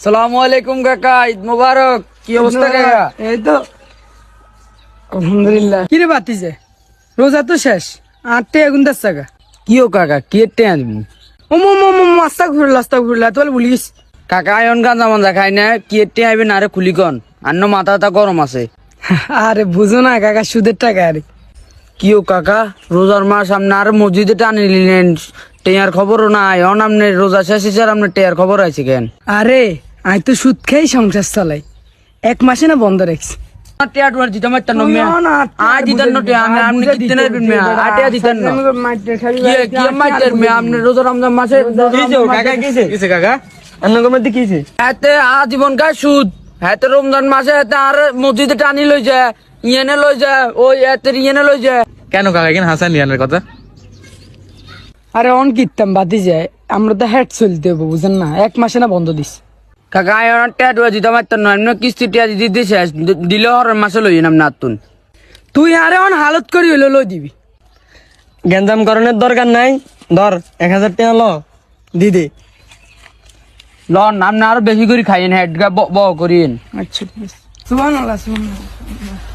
সালামু আলাইকুম কাকা, ঈদ মোবারক। কি অবস্থা কাকা? এই তো আলহামদুলিল্লাহ। কিরে বাতিছে, রোজা তো শেষ, 8 আগুন 10 টাকা। কিও কাকা, কি এতে আনবি? আস্তাগফিরুল্লাহ তোর বলিস। কাকা আয়ন গাঁজা মাঞ্জা খাই না, কি এতে আইবে না রে খুলি কন। আন্ন মাথা গরম আছে। আরে বুঝো না কাকা, সুদের টাকা। আরে কিও কাকা, রোজার মাস আপনি আর মসজিদে টানি নিলেন, টেয়ার খবরও নাই। অন আপনি রোজা শেষ হয়েছে আর আপনার টেয়ার খবর আছে কেন? আরে আমি তো সুদ খেয়ে সংসার চালাই, 1 মাসে না বন্ধ রাখছি। টেয়ার টুয়ার দিতাম একটা তুইও নমিয়া না, আয় দিতেন না টেয়া, আমি আপনি দিতে নেবেন মেয়া, আটিয়া দিতেন না। কি মাইটের মেয়া, আপনি রোজা রমজান মাসে কাকা অন্যগর মধ্যে কি হাতে আজীবন গায়ে সুদ। হাতে রমজান মাসে হাতে আর মসজিদে টানি লই যায়, ইয়েনে লই যায়, ওই হাতের ইয়েনে লই যায়। কেন কাকা এখানে হাসান লিয়ানের কথা? আরে অন কিতাম বাতি যায়, আমরা তো হেড চলতে হবো বুঝেন না, 1 মাসে না বন্ধ দিস। কাকা আয়ন টেয়া টুয়া দিতাম একটা নয়, এমনি কিস্তি টেয়া দিতে শেষ দিলে হরের মাসে লই নাম নাতুন। তুই আরে অন হালত করি হইলো লই দিবি। গ্যাঞ্জাম করণের দরকার নাই, ধর 1000 টাকা ল দিদি। লন আপনি আরো বেশি করে খাইয়েন, হেড গা ব করিয়েন। আচ্ছা সুবহানাল্লাহ সুবহানাল্লাহ।